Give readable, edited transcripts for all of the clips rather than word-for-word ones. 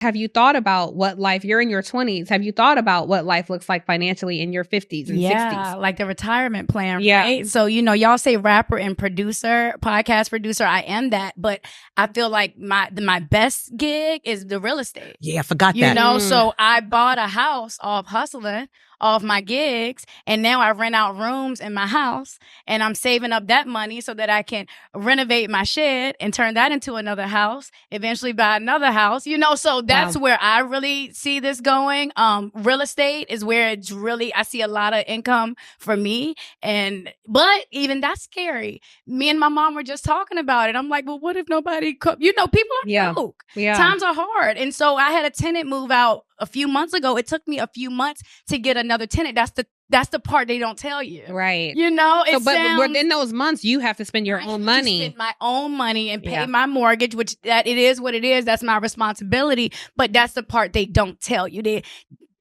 Have you thought about what life, you're in your 20s, have you thought about what life looks like financially in your 50s and 60s? Yeah, like the retirement plan, right? So, y'all say rapper and producer, podcast producer. I am that, but I feel like my best gig is the real estate. Yeah, I forgot that. So I bought a house off hustling, off my gigs, and now I rent out rooms in my house, and I'm saving up that money so that I can renovate my shed and turn that into another house, eventually buy another house, so that's where I really see this going. Real estate is where it's really, I see a lot of income for me, but even that's scary. Me and my mom were just talking about it. I'm like, well, what if nobody people are broke. Times are hard. And so I had a tenant move out a few months ago. It took me a few months to get another tenant. That's the part they don't tell you. Right. But in those months, you have to spend your own money. Spend my own money and pay my mortgage, which that it is what it is. That's my responsibility. But that's the part they don't tell you.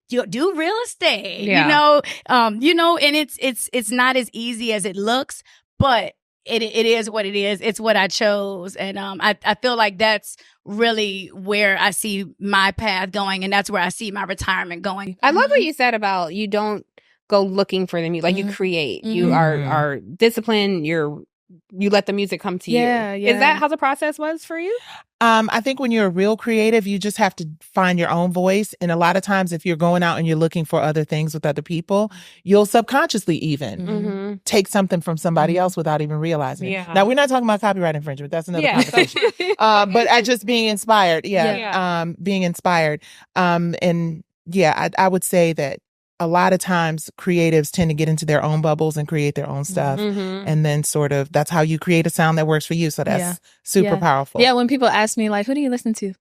You do real estate, and it's not as easy as it looks, but it is what it is. It's what I chose. And I feel like that's really where I see my path going, and that's where I see my retirement going. I love what you said about you don't go looking for the music. Like you create. You are disciplined. You let the music come to you. Is that how the process was for you? I think when you're a real creative, you just have to find your own voice. And a lot of times if you're going out and you're looking for other things with other people, you'll subconsciously even take something from somebody else without even realizing it. Now, we're not talking about copyright infringement. That's another conversation. But at just being inspired. Being inspired. I would say that a lot of times creatives tend to get into their own bubbles and create their own stuff. And then sort of that's how you create a sound that works for you. So that's super powerful. Yeah, when people ask me like, who do you listen to?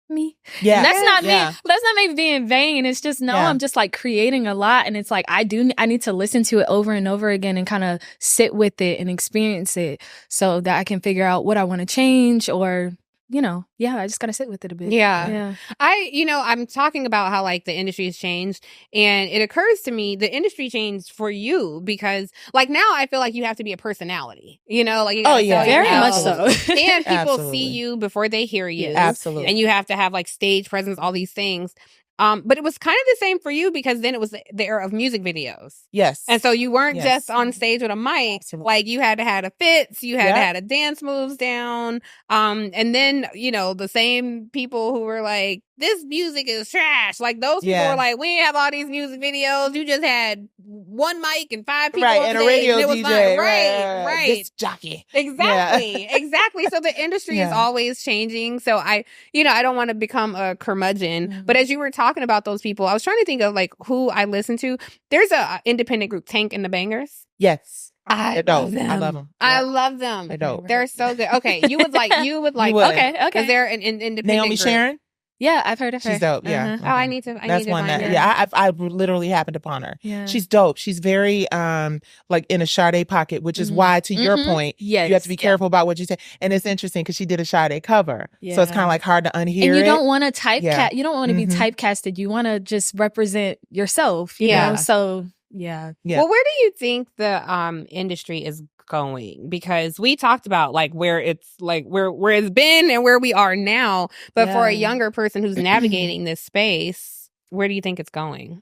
Me. Yeah. And that's not me. That's not me being vain. It's just I'm just like creating a lot. And it's like I need to listen to it over and over again and kind of sit with it and experience it so that I can figure out what I want to change or I just got to sit with it a bit. Yeah. I'm talking about how like the industry has changed, and it occurs to me the industry changed for you because like now I feel like you have to be a personality, like you very much so. And people see you before they hear you. Absolutely. And you have to have like stage presence, all these things. But it was kind of the same for you because then it was the era of music videos. Yes. And so you weren't just on stage with a mic. Absolutely. Like you had to have a fits, you had to have a dance moves down. And then, the same people who were like, this music is trash. Like those people were like, we ain't have all these music videos. You just had one mic and 5 people. Right, and a radio and it was DJ. Right. This jockey. Exactly. Exactly. So the industry is always changing. So I don't want to become a curmudgeon. But as you were talking about those people, I was trying to think of like who I listen to. There's a independent group, Tank and the Bangers. Yes. I love them. I love them. I love them. They're dope. They're so good. Okay, you would like. Okay. Because they're an independent Naomi group. Sharon. Yeah, I've heard of her. She's dope. Yeah. Oh, I need to. That's one find that. her. Yeah, I literally happened upon her. Yeah. She's dope. She's very like in a Sade pocket, which is why, to your point, you have to be careful about what you say. And it's interesting because she did a Sade cover, so it's kind of like hard to unhear. And you it. don't want to typecast. You don't want to be typecasted. You want to just represent yourself. You know. So yeah. Well, where do you think the industry is going? Because we talked about like where it's like where it's been and where we are now, but for a younger person who's navigating this space, where do you think it's going?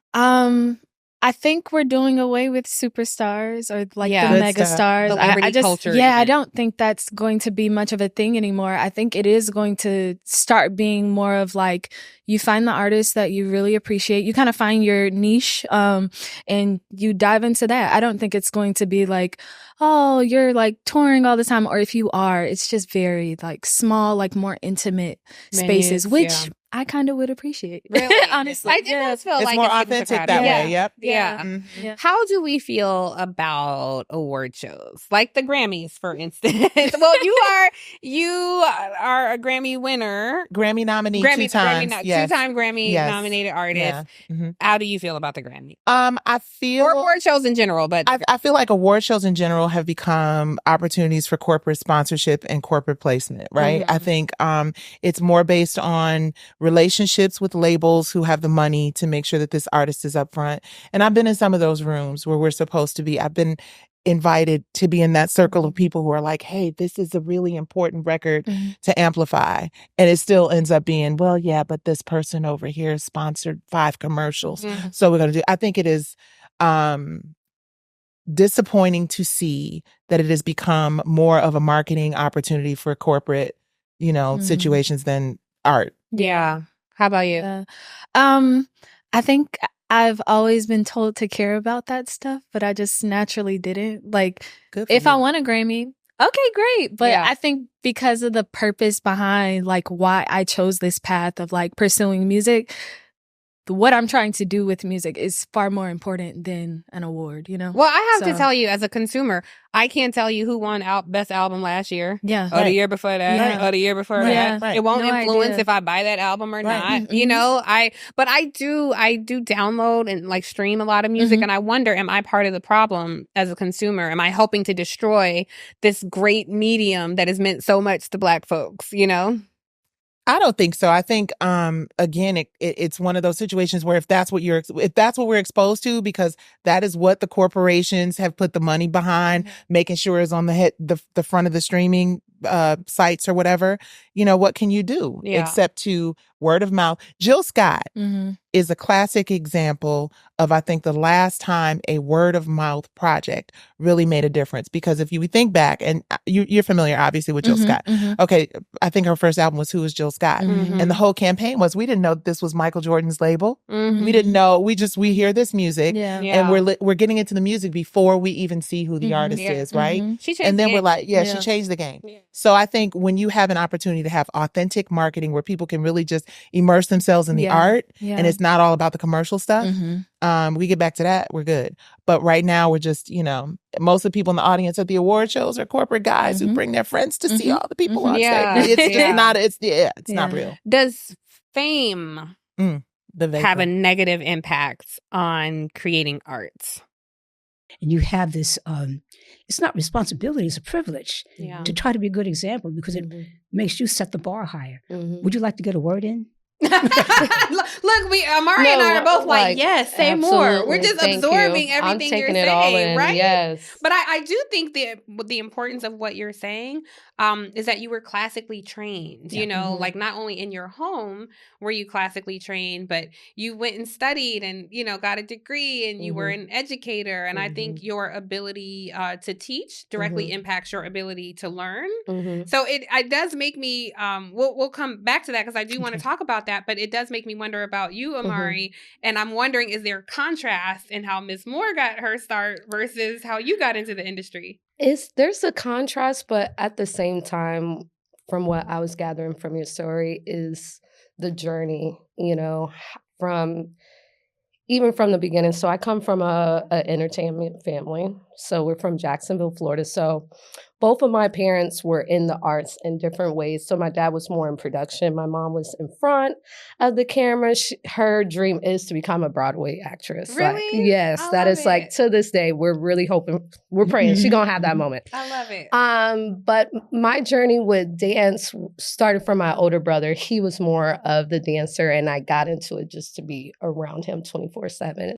I think we're doing away with superstars or like the Good mega stuff. stars. Celebrity culture. I don't think that's going to be much of a thing anymore. I think it is going to start being more of like you find the artists that you really appreciate. You kind of find your niche and you dive into that. I don't think it's going to be like, oh, you're like touring all the time. Or if you are, it's just very like small, like more intimate spaces, which I kind of would appreciate. Really? Honestly. I just feel it's like more it's authentic that way. Yep. Yeah. Yeah. How do we feel about award shows? Like the Grammys, for instance. Well, you are a Grammy winner. Grammy nominee 2 times. Two-time Grammy nominated artist. Yeah. Mm-hmm. How do you feel about the Grammy? I feel Or award shows in general, but I feel like award shows in general have become opportunities for corporate sponsorship and corporate placement, right? I think it's more based on relationships with labels who have the money to make sure that this artist is up front. And I've been in some of those rooms where we're supposed to be. I've been invited to be in that circle of people who are like, hey, this is a really important record to amplify. And it still ends up being, well, yeah, but this person over here sponsored 5 commercials. So we're going to do, I think it is disappointing to see that it has become more of a marketing opportunity for corporate, situations than art. Yeah. How about you? I think I've always been told to care about that stuff, but I just naturally didn't. Like, if I won a Grammy, okay, great. But I think because of the purpose behind like why I chose this path of like pursuing music, what I'm trying to do with music is far more important than an award, Well, I have to tell you, as a consumer, I can't tell you who won Best Album last year. Yeah. Or the year before that. Or the year before that. Right. It won't influence if I buy that album or not. But I do download and like stream a lot of music, and I wonder, am I part of the problem as a consumer? Am I helping to destroy this great medium that has meant so much to Black folks, I don't think so. I think, again, it's one of those situations where if that's what we're exposed to, because that is what the corporations have put the money behind, making sure is on the front of the streaming sites or whatever, what can you do except to word of mouth? Jill Scott is a classic example of, I think, the last time a word of mouth project really made a difference. Because if you think back, and you're familiar obviously with Jill Scott. Okay, I think her first album was Who is Jill Scott? And the whole campaign was, we didn't know this was Michael Jordan's label. We didn't know, we hear this music and we're getting into the music before we even see who the artist is, right? And then we're like, she changed the game. So I think when you have an opportunity to have authentic marketing where people can really just immerse themselves in the art and it's not all about the commercial stuff, we get back to that, we're good. But right now we're just, most of the people in the audience at the award shows are corporate guys who bring their friends to see all the people on stage. It's just not, it's not real. Does fame have a negative impact on creating arts? And you have this, it's not responsibility, it's a privilege to try to be a good example, because it makes you set the bar higher. Would you like to get a word in? Look, Amari and I are both like, yes, say more. We're just absorbing everything you're saying, right? Yes. But I do think the importance of what you're saying is that you were classically trained, like not only in your home were you classically trained, but you went and studied and, got a degree and you were an educator. And I think your ability to teach directly impacts your ability to learn. So it does make me, we'll come back to that because I do want to talk about that, but it does make me wonder about you, Amari. And I'm wondering, is there a contrast in how Miss Moore got her start versus how you got into the industry? There's a contrast, but at the same time, from what I was gathering from your story, is the journey, from the beginning. So I come from a entertainment family. So we're from Jacksonville, Florida. So both of my parents were in the arts in different ways. So my dad was more in production. My mom was in front of the camera. Her dream is to become a Broadway actress. Really? Yes, that is like, to this day, we're really hoping, we're praying she's gonna have that moment. I love it. But my journey with dance started from my older brother. He was more of the dancer, and I got into it just to be around him 24/7.